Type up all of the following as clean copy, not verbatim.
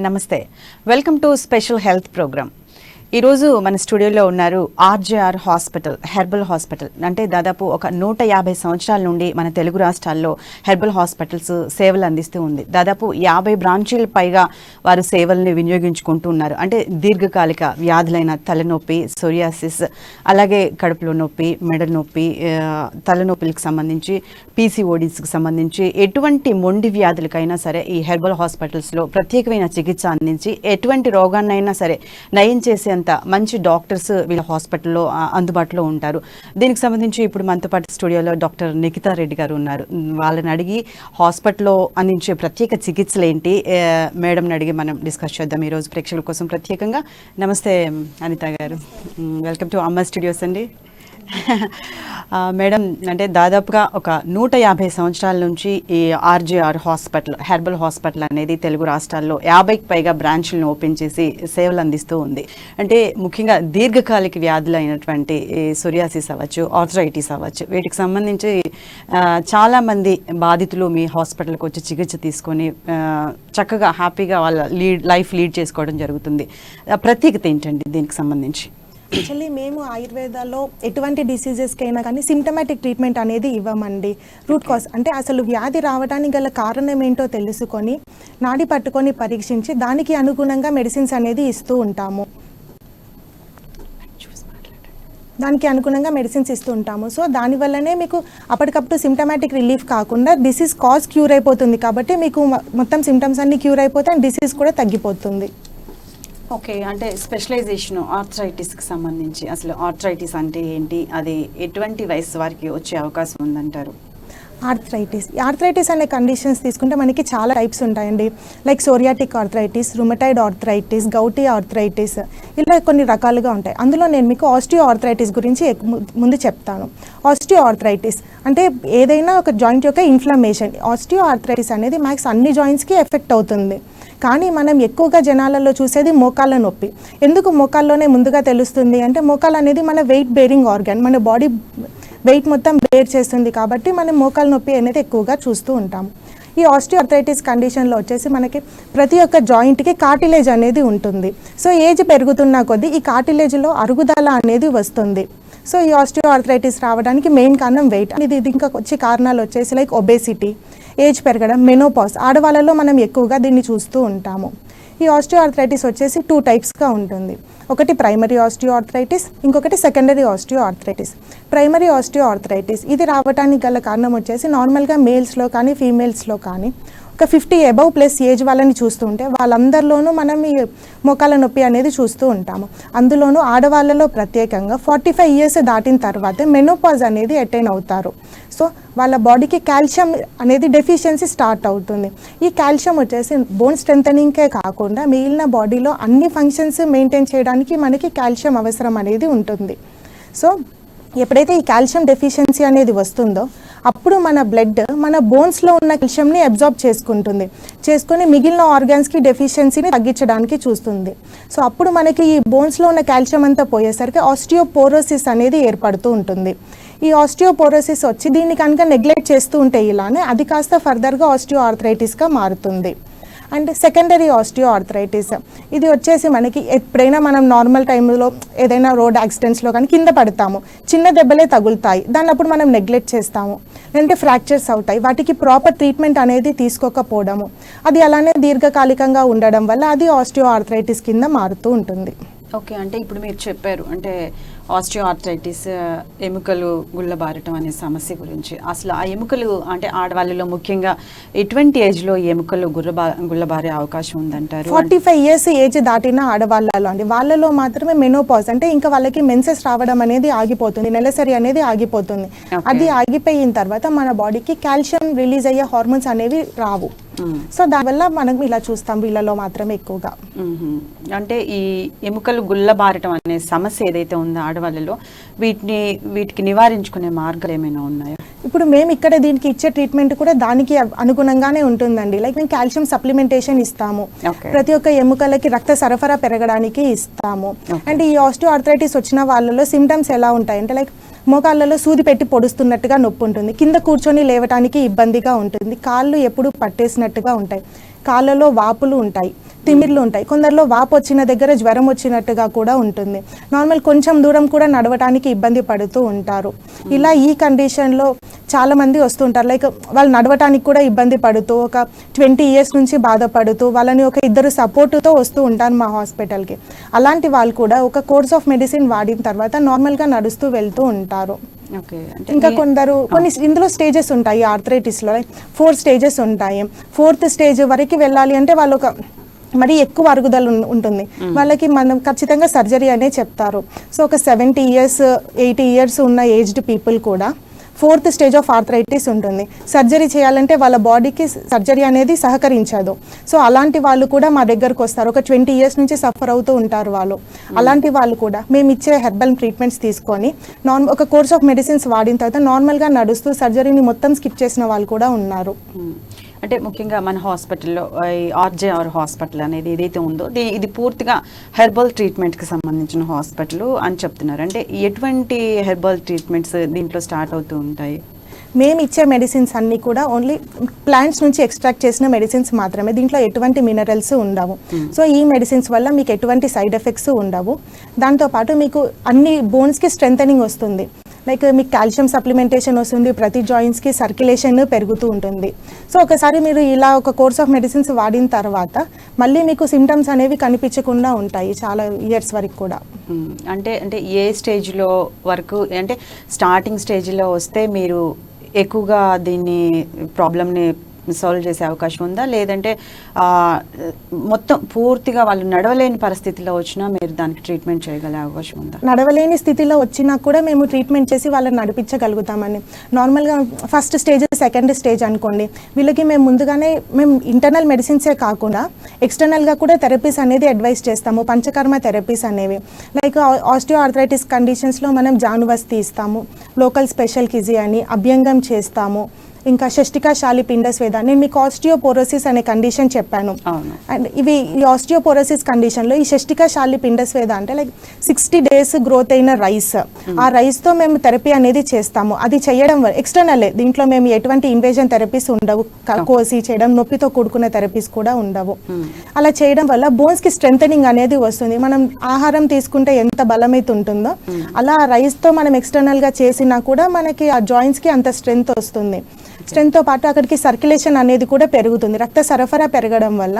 నమస్తే, welcome to special health programme. ఈరోజు మన స్టూడియోలో ఉన్నారు ఆర్జేఆర్ హాస్పిటల్, హెర్బల్ హాస్పిటల్. అంటే దాదాపు ఒక 150 సంవత్సరాల నుండి మన తెలుగు రాష్ట్రాల్లో హెర్బల్ హాస్పిటల్స్ సేవలు అందిస్తూ ఉంది. దాదాపు 50 బ్రాంచీల పైగా వారు సేవల్ని వినియోగించుకుంటూ ఉన్నారు. అంటే దీర్ఘకాలిక వ్యాధులైన తలనొప్పి, సోరియాసిస్, అలాగే కడుపులో నొప్పి, మెడ నొప్పి, తలనొప్పులకు సంబంధించి, పీసీఓడీస్కి సంబంధించి ఎటువంటి మొండి వ్యాధులకైనా సరే ఈ హెర్బల్ హాస్పిటల్స్లో ప్రత్యేకమైన చికిత్స అందించి ఎటువంటి రోగాన్నైనా సరే నయం చేసే మంచి డాక్టర్స్ వీళ్ళ హాస్పిటల్లో అందుబాటులో ఉంటారు. దీనికి సంబంధించి ఇప్పుడు మనతో పాటు స్టూడియోలో డాక్టర్ నిఖితా రెడ్డి గారు ఉన్నారు. వాళ్ళని అడిగి హాస్పిటల్లో అందించే ప్రత్యేక చికిత్సలు ఏంటి మేడంని అడిగి మనం డిస్కస్ చేద్దాం ఈరోజు ప్రేక్షకుల కోసం ప్రత్యేకంగా. నమస్తే అనిత గారు, వెల్కమ్ టు అమ్మ స్టూడియోస్ అండి. మేడం, అంటే దాదాపుగా ఒక 150 సంవత్సరాల నుంచి ఈ ఆర్జేఆర్ హాస్పిటల్, హెర్బల్ హాస్పిటల్ అనేది తెలుగు రాష్ట్రాల్లో 50కి పైగా బ్రాంచ్లను ఓపెన్ చేసి సేవలు అందిస్తూ ఉంది. అంటే ముఖ్యంగా దీర్ఘకాలిక వ్యాధులు అయినటువంటి సోరియాసిస్ అవ్వచ్చు, ఆర్థరైటిస్ అవ్వచ్చు, వీటికి సంబంధించి చాలామంది బాధితులు మీ హాస్పిటల్కి వచ్చి చికిత్స తీసుకొని చక్కగా హ్యాపీగా వాళ్ళ లైఫ్ లీడ్ చేసుకోవడం జరుగుతుంది. ప్రత్యేకత ఏంటండి దీనికి సంబంధించి? యాక్చువల్లీ మేము ఆయుర్వేదాలో ఎటువంటి డిసీజెస్కి అయినా కానీ సిమ్టమాటిక్ ట్రీట్మెంట్ అనేది ఇవ్వమండి. రూట్ కాజ్ అంటే అసలు వ్యాధి రావడానికి గల కారణం ఏంటో తెలుసుకొని నాడి పట్టుకొని పరీక్షించి దానికి అనుగుణంగా మెడిసిన్స్ అనేది ఇస్తూ ఉంటాము. సో దానివల్లనే మీకు అప్పటికప్పుడు సిమ్టమాటిక్ రిలీఫ్ కాకుండా డిసీజ్ కాజ్ క్యూర్ అయిపోతుంది. కాబట్టి మీకు మొత్తం సిమ్టమ్స్ అన్ని క్యూర్ అయిపోతాయి అండ్ డిసీజ్ కూడా తగ్గిపోతుంది. ఓకే, అంటే స్పెషలైజేషన్ ఆర్థరైటిస్కి సంబంధించి అసలు ఆర్థరైటిస్ అంటే ఏంటి, అది ఎటువంటి వయసు వారికి వచ్చే అవకాశం ఉందంటారు? ఆర్థరైటిస్ అనే కండిషన్స్ తీసుకుంటే మనకి చాలా టైప్స్ ఉంటాయండి. Like psoriatic arthritis, rheumatoid arthritis, gouty arthritis, ఇలా కొన్ని రకాలుగా ఉంటాయి. అందులో నేను మీకు ఆస్టియో ఆర్థరైటిస్ గురించి ముందు చెప్తాను. ఆస్టియో ఆర్థరైటిస్ అంటే ఏదైనా ఒక జాయింట్ యొక్క ఇన్ఫ్లమేషన్. ఆస్టియో ఆర్థరైటిస్ అనేది మ్యాక్స్ అన్ని జాయింట్స్కి ఎఫెక్ట్ అవుతుంది. కానీ మనం ఎక్కువగా జనాలలో చూసేది మోకాళ్ళ నొప్పి. ఎందుకు మోకాల్లోనే ముందుగా తెలుస్తుంది అంటే మోకాలు అనేది మన వెయిట్ బేరింగ్ ఆర్గాన్, మన బాడీ వెయిట్ మొత్తం బేర్ చేస్తుంది. కాబట్టి మనం మోకాళ్ళ నొప్పి అనేది ఎక్కువగా చూస్తూ ఉంటాము. ఈ ఆస్టియోఆర్థరైటిస్ కండిషన్లో వచ్చేసి మనకి ప్రతి ఒక్క జాయింట్కి కార్టిలేజ్ అనేది ఉంటుంది. సో ఏజ్ పెరుగుతున్న కొద్దీ ఈ కార్టిలేజ్లో అరుగుదల అనేది వస్తుంది. సో ఈ ఆస్టియోఆర్థరైటిస్ రావడానికి మెయిన్ కారణం వెయిట్. ఇది ఇంకా వచ్చే కారణాలు వచ్చేసి లైక్ ఒబేసిటీ, ఏజ్ పెరగడం, మెనోపాజ్. ఆడవాళ్ళలో మనం ఎక్కువగా దీన్ని చూస్తూ ఉంటాము. ఈ ఆస్టియోఆర్థరైటిస్ వచ్చేసి 2 టైప్స్గా ఉంటుంది. ఒకటి ప్రైమరీ ఆస్టియోఆర్థరైటిస్, ఇంకొకటి సెకండరీ ఆస్టియోఆర్థరైటిస్. ప్రైమరీ ఆస్టియోఆర్థరైటిస్ ఇది రావడానికి గల కారణం వచ్చేసి నార్మల్గా మేల్స్లో కానీ ఫీమేల్స్లో కానీ ఒక 50 అబవ్ ప్లస్ ఏజ్ వాళ్ళని చూస్తుంటే వాళ్ళందరిలోనూ మనం ఈ మోకాళ్ళ నొప్పి అనేది చూస్తూ ఉంటాము. అందులోనూ ఆడవాళ్ళలో ప్రత్యేకంగా 45 ఇయర్స్ దాటిన తర్వాతే మెనోపాజ్ అనేది అటైన్ అవుతారు. సో వాళ్ళ బాడీకి కాల్షియం అనేది డెఫిషియన్సీ స్టార్ట్ అవుతుంది. ఈ కాల్షియం వచ్చేసి బోన్ స్ట్రెంథనింగ్కే కాకుండా మిగిలిన బాడీలో అన్ని ఫంక్షన్స్ మెయింటైన్ చేయడానికి మనకి కాల్షియం అవసరం అనేది ఉంటుంది. సో ఎప్పుడైతే ఈ కాల్షియం డెఫిషియన్సీ అనేది వస్తుందో అప్పుడు మన బ్లడ్ మన బోన్స్లో ఉన్న కాల్షియంని అబ్జార్బ్ చేసుకొని మిగిలిన ఆర్గాన్స్కి డెఫిషియన్సీని తగ్గించడానికి చూస్తుంది. సో అప్పుడు మనకి ఈ బోన్స్లో ఉన్న కాల్షియం అంతా పోయేసరికి ఆస్టియోపోరోసిస్ అనేది ఏర్పడుతూ ఉంటుంది. ఈ ఆస్టియోపోరోసిస్ వచ్చి దీన్ని కనుక నెగ్లెక్ట్ చేస్తూ ఉంటే ఇలానే అది కాస్త ఫర్దర్గా ఆస్టియోఆర్థరైటిస్గా మారుతుంది. అండ్ సెకండరీ ఆస్టియోఆర్థరైటిస్ ఇది వచ్చేసి మనకి ఎప్పుడైనా మనం నార్మల్ టైంలో ఏదైనా రోడ్ యాక్సిడెంట్స్లో కానీ కింద పడతాము, చిన్న దెబ్బలే తగులుతాయి, దాన్ని అప్పుడు మనం నెగ్లెక్ట్ చేస్తాము, లేదంటే ఫ్రాక్చర్స్ అవుతాయి. వాటికి ప్రాపర్ ట్రీట్మెంట్ అనేది తీసుకోకపోవడము, అది అలానే దీర్ఘకాలికంగా ఉండడం వల్ల అది ఆస్టియోఆర్థరైటిస్ కింద మారుతూ ఉంటుంది. ఓకే, అంటే ఇప్పుడు మీరు చెప్పారు అంటే ఆస్టియోఆర్థరైటిస్, ఎముకలు గుల్లబారటం అనే సమస్య గురించి. అసలు ఆ ఎముకలు అంటే ఆడవాళ్ళలో ముఖ్యంగా ఎటువంటి ఏజ్లో ఎముకలు గుల్లబారే అవకాశం ఉందంటారు? 45 ఇయర్స్ ఏజ్ దాటిన ఆడవాళ్ళలో అండి, వాళ్ళలో మాత్రమే మెనోపాజ్ అంటే ఇంకా వాళ్ళకి మెన్సెస్ రావడం అనేది ఆగిపోతుంది, నెలసరి అనేది ఆగిపోతుంది. అది ఆగిపోయిన తర్వాత మన బాడీకి కాల్షియం రిలీజ్ అయ్యే హార్మోన్స్ అనేవి రావు. సో దానివల్ల మనం ఇలా చూస్తాం వీళ్ళలో మాత్రమే ఎక్కువగా. అంటే ఈ ఎముకలు గుల్లబారటం అనే సమస్య ఏదైతే ఉందో ఆడవాళ్ళలో వీటికి నివారించుకునే మార్గాలు ఏమైనా ఉన్నాయా? ఇప్పుడు మేము ఇక్కడ దీనికి ఇచ్చే ట్రీట్మెంట్ కూడా దానికి అనుగుణంగానే ఉంటుందండి. లైక్ మేము కాల్షియం సప్లిమెంటేషన్ ఇస్తాము, ప్రతి ఒక్క ఎముకలకి రక్త సరఫరా పెరగడానికి ఇస్తాము. అండ్ ఈ ఆస్టియోఆర్థరైటిస్ వచ్చిన వాళ్ళలో సిమ్టమ్స్ ఎలా ఉంటాయంటే లైక్ మోకాళ్ళలో సూది పెట్టి పొడుస్తున్నట్టుగా నొప్పి ఉంటుంది, కింద కూర్చొని లేవటానికి ఇబ్బందిగా ఉంటుంది, కాళ్ళు ఎప్పుడు పట్టేసినట్టుగా ఉంటాయి, కాళ్ళలో వాపులు ఉంటాయి, తిమ్మిర్లు ఉంటాయి, కొందరిలో వాపు వచ్చిన దగ్గర జ్వరం వచ్చినట్టుగా కూడా ఉంటుంది. నార్మల్ కొంచెం దూరం కూడా నడవడానికి ఇబ్బంది పడుతూ ఉంటారు. ఇలా ఈ కండిషన్లో చాలా మంది వస్తుంటారు. లైక్ వాళ్ళు నడవటానికి కూడా ఇబ్బంది పడుతూ ఒక 20 years నుంచి బాధపడుతూ వాళ్ళని ఒక ఇద్దరు సపోర్టుతో వస్తూ ఉంటారు మా హాస్పిటల్కి. అలాంటి వాళ్ళు కూడా ఒక కోర్స్ ఆఫ్ మెడిసిన్ వాడిన తర్వాత నార్మల్గా నడుస్తూ వెళ్తూ ఉంటారు. ఇంకా కొన్ని ఇందులో స్టేజెస్ ఉంటాయి ఆర్థరైటిస్లో, 4 stages ఉంటాయి. 4th stage వరకు వెళ్ళాలి అంటే వాళ్ళు ఒక మరి ఎక్కువ అరుగుదల ఉంటుంది, వాళ్ళకి మనం ఖచ్చితంగా సర్జరీ అనే చెప్తారు. సో ఒక 70 years 80 years ఉన్న ఏజ్డ్ పీపుల్ కూడా 4th stage ఆఫ్ ఆర్థరైటిస్ ఉంటుంది. సర్జరీ చేయాలంటే వాళ్ళ బాడీకి సర్జరీ అనేది సహకరించదు. సో అలాంటి వాళ్ళు కూడా మా దగ్గరకు వస్తారు. ఒక 20 years నుంచి సఫర్ అవుతూ ఉంటారు వాళ్ళు. అలాంటి వాళ్ళు కూడా మేము ఇచ్చే హెర్బల్ ట్రీట్మెంట్స్ తీసుకొని ఒక కోర్స్ ఆఫ్ మెడిసిన్స్ వాడిన తర్వాత నార్మల్గా నడుస్తూ సర్జరీని మొత్తం స్కిప్ చేసిన వాళ్ళు కూడా ఉన్నారు. అంటే ముఖ్యంగా మన హాస్పిటల్లో ఆర్జేఆర్ హాస్పిటల్ అనేది ఏదైతే ఉందో ఇది పూర్తిగా హెర్బల్ ట్రీట్మెంట్కి సంబంధించిన హాస్పిటల్ అని చెప్తున్నారు. అంటే ఎటువంటి హెర్బల్ ట్రీట్మెంట్స్ దీంట్లో స్టార్ట్ అవుతూ ఉంటాయి? మేము ఇచ్చే మెడిసిన్స్ అన్నీ కూడా ఓన్లీ ప్లాంట్స్ నుంచి ఎక్స్ట్రాక్ట్ చేసిన మెడిసిన్స్ మాత్రమే. దీంట్లో ఎటువంటి మినరల్స్ ఉండవు. సో ఈ మెడిసిన్స్ వల్ల మీకు ఎటువంటి సైడ్ ఎఫెక్ట్స్ ఉండవు. దాంతోపాటు మీకు అన్ని బోన్స్కి స్ట్రెంథనింగ్ వస్తుంది. లైక్ మీకు కాల్షియం సప్లిమెంటేషన్ వస్తుంది, ప్రతి జాయింట్స్కి సర్క్యులేషన్ పెరుగుతూ ఉంటుంది. సో ఒకసారి మీరు ఇలా ఒక కోర్స్ ఆఫ్ మెడిసిన్స్ వాడిన తర్వాత మళ్ళీ మీకు సిమ్టమ్స్ అనేవి కనిపించకుండా ఉంటాయి చాలా ఇయర్స్ వరకు కూడా. అంటే ఏ స్టేజ్లో వరకు, అంటే స్టార్టింగ్ స్టేజ్లో వస్తే మీరు ఎక్కువగా దీన్ని ప్రాబ్లమ్ని సాల్వ్ చేసే అవకాశం ఉందా, లేదంటే మొత్తం పూర్తిగా వాళ్ళు నడవలేని పరిస్థితిలో వచ్చినా మీరు దానికి ట్రీట్మెంట్ చేయగల అవకాశం ఉందా? నడవలేని స్థితిలో వచ్చినా కూడా మేము ట్రీట్మెంట్ చేసి వాళ్ళని నడిపించగలుగుతామని. నార్మల్గా ఫస్ట్ స్టేజ్ సెకండ్ స్టేజ్ అనుకోండి, వీళ్ళకి మేము ముందుగానే ఇంటర్నల్ మెడిసిన్సే కాకుండా ఎక్స్టర్నల్గా కూడా థెరపీస్ అనేది అడ్వైస్ చేస్తాము, పంచకర్మ థెరపీస్ అనేవి. లైక్ ఆస్టియో ఆర్థరైటిస్ కండిషన్స్లో మనం జానువస్తి ఇస్తాము, లోకల్ స్పెషల్ కిజీ అని అభ్యంగం చేస్తాము, ఇంకా షష్టికా శాలి పిండస్వేద. నేను మీకు ఆస్టియోపోరోసిస్ అనే కండిషన్ చెప్పాను. అండ్ ఈ ఆస్టియోపోరోసిస్ కండిషన్లో ఈ షష్టికా శాలి పిండస్వేద అంటే లైక్ 60 days గ్రోత్ అయిన రైస్, ఆ రైస్తో మేము థెరపీ అనేది చేస్తాము. అది చేయడం వల్ల ఎక్స్టర్నలే, దీంట్లో మేము ఎటువంటి ఇన్వేజన్ థెరపీస్ ఉండవు, కోసి చేయడం, నొప్పితో కూడుకున్న థెరపీస్ కూడా ఉండవు. అలా చేయడం వల్ల బోన్స్కి స్ట్రెంథనింగ్ అనేది వస్తుంది. మనం ఆహారం తీసుకుంటే ఎంత బలమైతే ఉంటుందో అలా రైస్తో మనం ఎక్స్టర్నల్గా చేసినా కూడా మనకి ఆ జాయింట్స్కి అంత స్ట్రెంత్ వస్తుంది. స్ట్రెంత్తో పాటు అక్కడికి సర్క్యులేషన్ అనేది కూడా పెరుగుతుంది. రక్త సరఫరా పెరగడం వల్ల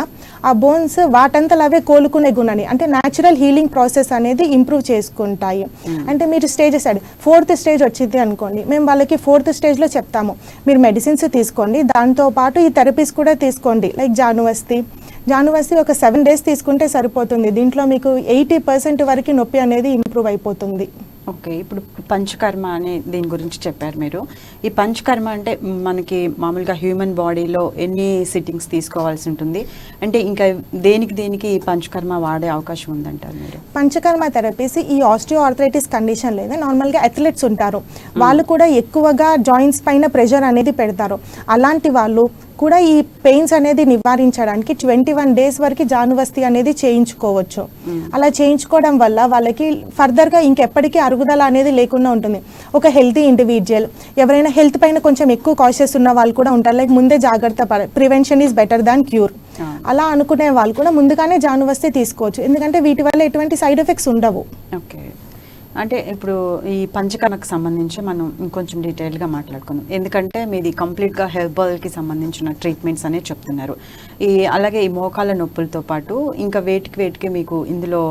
ఆ బోన్స్ వాటంతలో అవే కోలుకునే గుణాన్ని, అంటే న్యాచురల్ హీలింగ్ ప్రాసెస్ అనేది ఇంప్రూవ్ చేసుకుంటాయి. అంటే మీరు స్టేజెస్ 4th stage వచ్చింది అనుకోండి, మేము వాళ్ళకి 4th stageలో చెప్తాము మీరు మెడిసిన్స్ తీసుకోండి, దాంతోపాటు ఈ థెరపీస్ కూడా తీసుకోండి. లైక్ జానువస్తి ఒక 7 days తీసుకుంటే సరిపోతుంది. దీంట్లో మీకు 80% వరకు నొప్పి అనేది ఇంప్రూవ్ అయిపోతుంది. ఓకే, ఇప్పుడు పంచకర్మ అనే దీని గురించి చెప్పారు మీరు. ఈ పంచకర్మ అంటే మనకి మామూలుగా హ్యూమన్ బాడీలో ఎన్ని సిట్టింగ్స్ తీసుకోవాల్సి ఉంటుంది, అంటే ఇంకా దేనికి ఈ పంచకర్మ వాడే అవకాశం ఉందంటారు మీరు? పంచకర్మ థెరపీస్ ఈ ఆస్టియో ఆర్థరైటిస్ కండిషన్ లేదా నార్మల్గా అథ్లెట్స్ ఉంటారు, వాళ్ళు కూడా ఎక్కువగా జాయింట్స్ పైన ప్రెషర్ అనేది పెడతారు. అలాంటి వాళ్ళు కూడా ఈ పెయిన్స్ అనేది నివారించడానికి 21 days వరకు జానువస్తి అనేది చేయించుకోవచ్చు. అలా చేయించుకోవడం వల్ల వాళ్ళకి ఫర్దర్గా ఇంకెప్పటికీ అరుగుదల అనేది లేకుండా ఉంటుంది. ఒక హెల్తీ ఇండివిజువల్, ఎవరైనా హెల్త్ పైన కొంచెం ఎక్కువ కాన్షియస్ ఉన్న వాళ్ళు కూడా ఉంటారు. లైక్ ముందే జాగ్రత్త prevention is better than cure. అలా అనుకునే వాళ్ళు కూడా ముందుగానే జానువస్తి తీసుకోవచ్చు, ఎందుకంటే వీటి వల్ల ఎటువంటి సైడ్ ఎఫెక్ట్స్ ఉండవు. ఓకే, అంటే ఇప్పుడు ఈ పంచకర్మకు సంబంధించి మనం ఇంకొంచెం డీటెయిల్గా మాట్లాడుకుందాం, ఎందుకంటే మీది కంప్లీట్గా హెర్బల్కి సంబంధించిన ట్రీట్మెంట్స్ అనేది చెప్తున్నారు. అలాగే ఈ మోకాళ్ళ నొప్పులతో పాటు ఇంకా వేటికి మీకు ఇందులో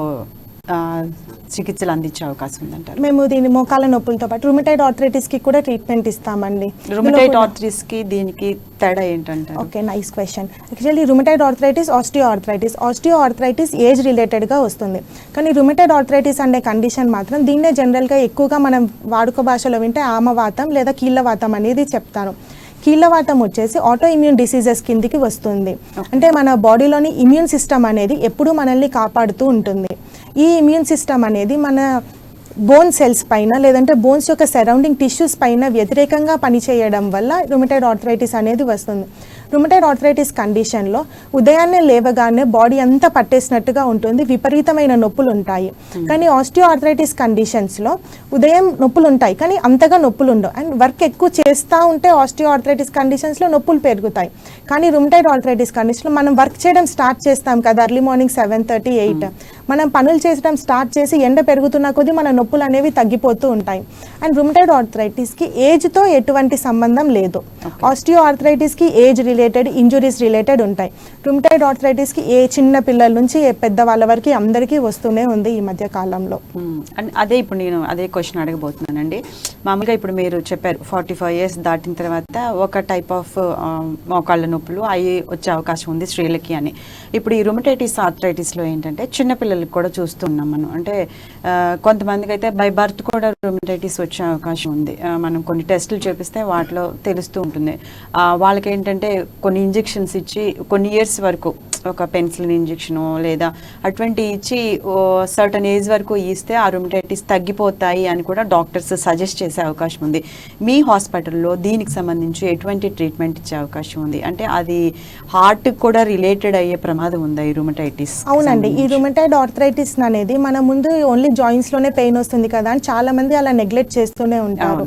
చికిత్సలు అందించే అవకాశం ఉందంటారు? మేము దీని మోకాళ్ళ నొప్పులతో పాటు రుమటైడ్ ఆర్థరైటిస్కి కూడా ట్రీట్మెంట్ ఇస్తామండి. రుమటైడ్ ఆర్థరైటిస్కి దీనికి తేడా ఏంటంటారు? Okay, nice question. Actually rheumatoid arthritis osteo arthritis age రిలేటెడ్గా వస్తుంది, కానీ రుమటైడ్ ఆర్థరైటిస్ అనే కండిషన్ మాత్రం దీన్నే జనరల్గా ఎక్కువగా మనం వాడుక భాషలో వింటే ఆమవాతం లేదా కీళ్ళవాతం అనేది చెప్తారు. కీళ్ళవాతం వచ్చేసి ఆటో ఇమ్యూన్ డిసీజెస్ కిందికి వస్తుంది. అంటే మన బాడీలోని ఇమ్యూన్ సిస్టమ్ అనేది ఎప్పుడూ మనల్ని కాపాడుతూ ఉంటుంది. ఈ ఇమ్యూన్ సిస్టమ్ అనేది మన బోన్ సెల్స్ పైన లేదంటే బోన్స్ యొక్క సరౌండింగ్ టిష్యూస్ పైన వ్యతిరేకంగా పనిచేయడం వల్ల రుమటైడ్ ఆర్థరైటిస్ అనేది వస్తుంది. రుమటైడ్ ఆర్థరైటిస్ కండిషన్లో ఉదయాన్నే లేవగానే బాడీ అంతా పట్టేసినట్టుగా ఉంటుంది, విపరీతమైన నొప్పులు ఉంటాయి. కానీ ఆస్టియో ఆర్థరైటిస్ కండిషన్స్లో ఉదయం నొప్పులు ఉంటాయి కానీ అంతగా నొప్పులు ఉండవు. అండ్ వర్క్ ఎక్కువ చేస్తూ ఉంటే ఆస్టియో ఆర్థరైటిస్ కండిషన్స్లో నొప్పులు పెరుగుతాయి. కానీ రుమటైడ్ ఆర్థరైటిస్ కండిషన్లో మనం వర్క్ చేయడం స్టార్ట్ చేస్తాం కదా, ఎర్లీ మార్నింగ్ 7:30, 8 మనం పనులు చేసడం స్టార్ట్ చేసి ఎండ పెరుగుతున్న కొద్దీ మన నొప్పులు అనేవి తగ్గిపోతూ ఉంటాయి. అండ్ రుమటైడ్ ఆర్థరైటిస్కి ఏజ్తో ఎటువంటి సంబంధం లేదు. ఆస్టియో ఆర్థరైటిస్కి ఏజ్ రిలేటెడ్, ఇంజురీస్ రిలేటెడ్ ఉంటాయి. రుమటైడ్ ఆర్థరైటిస్కి ఏ చిన్న పిల్లల నుంచి ఏ పెద్దవాళ్ళ వరకు అందరికీ వస్తూనే ఉంది ఈ మధ్య కాలంలో. అండ్ అదే ఇప్పుడు నేను అదే క్వశ్చన్ అడగబోతున్నానండి. మామూలుగా ఇప్పుడు మీరు చెప్పారు 45 years దాటిన తర్వాత ఒక టైప్ ఆఫ్ మోకాళ్ళ నొప్పులు అవి వచ్చే అవకాశం ఉంది స్త్రీలకి అని. ఇప్పుడు ఈ రుమటైటిస్ ఆర్థరైటిస్లో ఏంటంటే చిన్నపిల్లలకి కూడా చూస్తున్నాం మనం. అంటే కొంతమందికి అయితే బై బర్త్ కూడా రుమటైటిస్ వచ్చే అవకాశం ఉంది. మనం కొన్ని టెస్టులు చేపిస్తే వాటిలో తెలుస్తూ ఉంటుంది. వాళ్ళకి ఏంటంటే కొన్ని ఇంజెక్షన్స్ ఇచ్చి కొన్ని ఇయర్స్ వరకు ఒక పెన్సిలిన్ ఇంజెక్షను లేదా అటువంటి ఇచ్చి సర్టన్ ఏజ్ వరకు ఇస్తే ఆ రుమటైటిస్ తగ్గిపోతాయి అని కూడా డాక్టర్స్ సజెస్ట్ చేసే అవకాశం ఉంది. మీ హాస్పిటల్లో దీనికి సంబంధించి ఎటువంటి ట్రీట్మెంట్ ఇచ్చే అవకాశం ఉంది? అంటే అది హార్ట్ కూడా రిలేటెడ్ అయ్యే ప్రమాదం ఉందా ఈ రుమటైటిస్? అవునండి, ఈ రుమటైడ్ ఆర్థరైటిస్ అనేది మన ముందు ఓన్లీ జాయింట్స్లోనే పెయిన్ వస్తుంది కదా అని చాలా మంది అలా నెగ్లెక్ట్ చేస్తూనే ఉంటారు.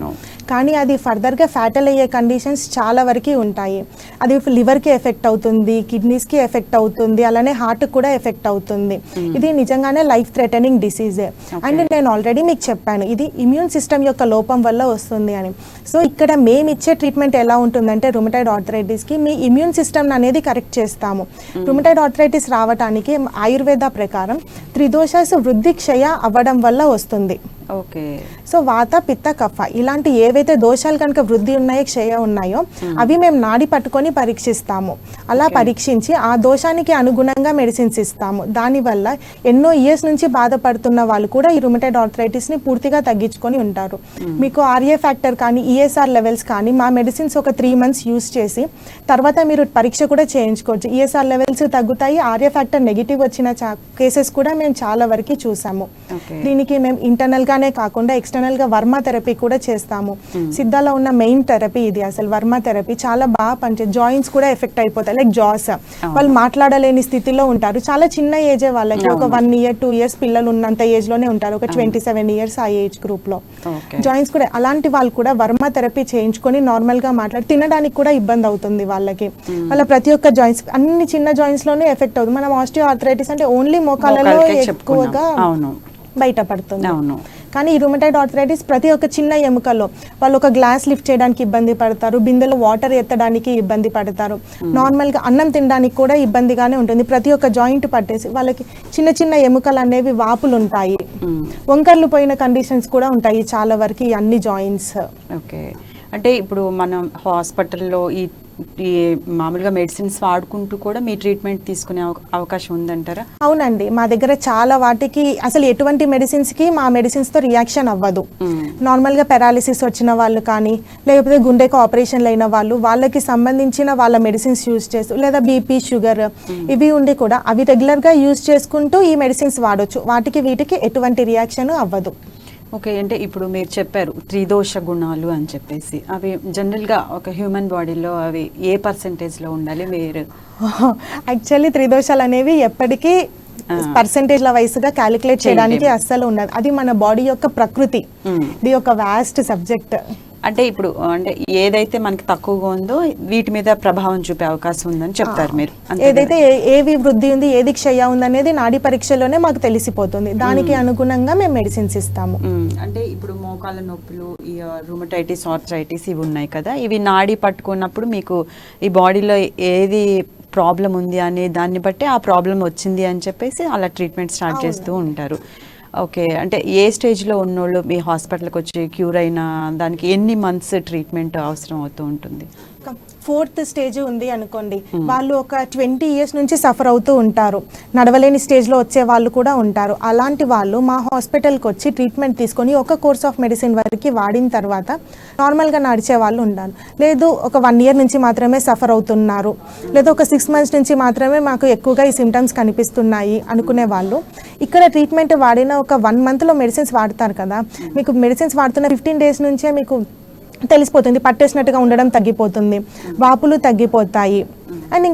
కానీ అది ఫర్దర్గా ఫ్యాటల్ అయ్యే కండిషన్స్ చాలా వరకు ఉంటాయి. అది లివర్కి ఎఫెక్ట్ అవుతుంది, కిడ్నీస్కి ఎఫెక్ట్ అవుతుంది, అలానే హార్ట్కి కూడా ఎఫెక్ట్ అవుతుంది. ఇది నిజంగానే లైఫ్ థ్రెటనింగ్ డిసీజే. అండ్ నేను ఆల్రెడీ మీకు చెప్పాను ఇది ఇమ్యూన్ సిస్టమ్ యొక్క లోపం వల్ల వస్తుంది అని. సో ఇక్కడ మేము ఇచ్చే ట్రీట్మెంట్ ఎలా ఉంటుందంటే రుమటైడ్ ఆర్థరైటిస్కి మీ ఇమ్యూన్ సిస్టమ్ అనేది కరెక్ట్ చేస్తాము. రుమటైడ్ ఆర్థరైటిస్ రావడానికి ఆయుర్వేద ప్రకారం త్రిదోషాస్ వృద్ధి క్షయ అవ్వడం వల్ల వస్తుంది. ఓకే. సో వాత పిత్త కఫ ఇలాంటి ఏవైతే దోషాలు కనుక వృద్ధి ఉన్నాయో క్షయ ఉన్నాయో అవి మేము నాడి పట్టుకొని పరీక్షిస్తాము. అలా పరీక్షించి ఆ దోషానికి అనుగుణంగా మెడిసిన్స్ ఇస్తాము. దానివల్ల ఎన్నో ఇయర్స్ నుంచి బాధపడుతున్న వాళ్ళు కూడా ఈ రుమటైడ్ ఆర్థరైటిస్ని పూర్తిగా తగ్గించుకొని ఉంటారు. మీకు ఆర్ఏ ఫ్యాక్టర్ కానీ ఈఎస్ఆర్ లెవెల్స్ కానీ మా మెడిసిన్స్ ఒక 3 months యూస్ చేసి తర్వాత మీరు పరీక్ష కూడా చేయించుకోవచ్చు. ఈఎస్ఆర్ లెవెల్స్ తగ్గుతాయి, ఆర్ఏ ఫ్యాక్టర్ నెగిటివ్ వచ్చిన కేసెస్ కూడా మేము చాలా వరకు చూసాము. దీనికి మేము ఇంటర్నల్గా కాకుండా ఎక్స్టర్నల్ గా వర్మ థెరపీ కూడా చేస్తాము. సిద్ధాలో ఉన్న మెయిన్ థెరపీ ఇది. అసలు వర్మ థెరపీ చాలా బాగా పనిచేస్తుంది. జాయింట్స్ కూడా ఎఫెక్ట్ అయిపోతాయి. లైక్ జాస్ వాళ్ళు మాట్లాడలేని స్థితిలో ఉంటారు. చాలా చిన్న ఏజే వాళ్ళకి, ఒక 1 year 2 years పిల్లలు ఉన్నంత ఏజ్ లోనే ఉంటారు. ఒక 27 years ఆ ఏజ్ గ్రూప్ లో జాయింట్స్ కూడా అలాంటి వాళ్ళు కూడా వర్మ థెరపీ చేయించుకొని నార్మల్ గా మాట్లాడి తినడానికి కూడా ఇబ్బంది అవుతుంది వాళ్ళకి. వాళ్ళ ప్రతి ఒక్క జాయింట్స్ అన్ని చిన్న జాయింట్స్ లోనే ఎఫెక్ట్ అవుతుంది. మనం ఆస్టియో ఆర్థరైటిస్ అంటే ఓన్లీ మోకాళ్ళలో ఎక్కువగా బయటపడుతుంది. కానీ ఈ రుమటైడ్ ఆర్థరైటిస్ ప్రతి ఒక్క చిన్న ఎముకలో వాళ్ళు ఒక గ్లాస్ లిఫ్ట్ చేయడానికి ఇబ్బంది పడతారు, బిందెలో వాటర్ ఎత్తడానికి ఇబ్బంది పడతారు, నార్మల్గా అన్నం తినడానికి కూడా ఇబ్బందిగానే ఉంటుంది. ప్రతి ఒక్క జాయింట్ పట్టేసి వాళ్ళకి చిన్న చిన్న ఎముకలు అనేవి వాపులు ఉంటాయి, వంకర్లు పోయిన కండిషన్స్ కూడా ఉంటాయి చాలా వరకు ఈ అన్ని జాయింట్స్. ఓకే. అంటే ఇప్పుడు మనం హాస్పిటల్లో ఈ మామూలుగా మెడిసిన్స్ వాడుకుంటూ కూడా మీ ట్రీట్మెంట్ తీసుకునే అవకాశం ఉందంటారా? అవునండి, మా దగ్గర చాలా వాటికి అసలు ఎటువంటి మెడిసిన్స్కి మా మెడిసిన్స్తో రియాక్షన్ అవ్వదు. నార్మల్గా పెరాలిసిస్ వచ్చిన వాళ్ళు కానీ లేకపోతే గుండెకు ఆపరేషన్లు అయిన వాళ్ళకి సంబంధించిన వాళ్ళ మెడిసిన్స్ యూజ్ చేస్తూ లేదా బీపీ షుగర్ ఇవి ఉండి కూడా అవి రెగ్యులర్గా యూజ్ చేసుకుంటూ ఈ మెడిసిన్స్ వాడొచ్చు. వాటికి వీటికి ఎటువంటి రియాక్షన్ అవ్వదు. ఓకే. అంటే ఇప్పుడు మీరు చెప్పారు త్రిదోష గుణాలు అని చెప్పేసి, అవి జనరల్గా ఒక హ్యూమన్ బాడీలో అవి ఏ పర్సెంటేజ్లో ఉండాలి? మీరు యాక్చువల్లీ త్రిదోషాలు అనేవి ఎప్పటికీ పర్సెంటేజ్ల వైస్గా క్యాలిక్యులేట్ చేయడానికి అస్సలు ఉండదు. అది మన బాడీ యొక్క ప్రకృతి. ఇది ఒక వాస్ట్ సబ్జెక్ట్. అంటే ఇప్పుడు అంటే ఏదైతే మనకి తక్కువగా ఉందో వీటి మీద ప్రభావం చూపే అవకాశం ఉందని చెప్తారు మీరు. ఏదైతే ఏవి వృద్ధి ఉంది ఏది క్షయ ఉంది అనేది నాడీ పరీక్షలోనే మాకు తెలిసిపోతుంది. దానికి అనుగుణంగా మేము మెడిసిన్స్ ఇస్తాము. అంటే ఇప్పుడు మోకాళ్ళ నొప్పులు, ఈ రుమటైటిస్ ఆర్థరైటిస్ ఇవి ఉన్నాయి కదా, ఇవి నాడీ పట్టుకున్నప్పుడు మీకు ఈ బాడీలో ఏది ప్రాబ్లం ఉంది అనే దాన్ని బట్టి ఆ ప్రాబ్లం వచ్చింది అని చెప్పేసి అలా ట్రీట్మెంట్ స్టార్ట్ చేస్తూ ఉంటారు. ఓకే. అంటే ఏ స్టేజ్లో ఉన్నోళ్ళు మీ హాస్పిటల్కి వచ్చి క్యూర్ అయిన దానికి ఎన్ని మంత్స్ ట్రీట్మెంట్ అవసరం అవుతూ ఉంటుంది? 4th స్టేజ్ ఉంది అనుకోండి, వాళ్ళు ఒక 20 years నుంచి సఫర్ అవుతూ ఉంటారు. నడవలేని స్టేజ్లో వచ్చే వాళ్ళు కూడా ఉంటారు. అలాంటి వాళ్ళు మా హాస్పిటల్కి వచ్చి ట్రీట్మెంట్ తీసుకొని ఒక కోర్స్ ఆఫ్ మెడిసిన్ వరకు వాడిన తర్వాత నార్మల్గా నడిచే వాళ్ళు ఉంటారు. లేదు ఒక 1 year నుంచి మాత్రమే సఫర్ అవుతున్నారు, లేదా ఒక 6 months నుంచి మాత్రమే మాకు ఎక్కువగా ఈ సిమ్టమ్స్ కనిపిస్తున్నాయి అనుకునే వాళ్ళు ఇక్కడ ట్రీట్మెంట్ వాడిన ఒక 1 monthలో మెడిసిన్స్ వాడతారు కదా, మీకు మెడిసిన్స్ వాడుతున్న 15 days నుంచే మీకు తెలిసిపోతుంది, పట్టేసినట్టుగా ఉండడం తగ్గిపోతుంది, వాపులు తగ్గిపోతాయి. అండ్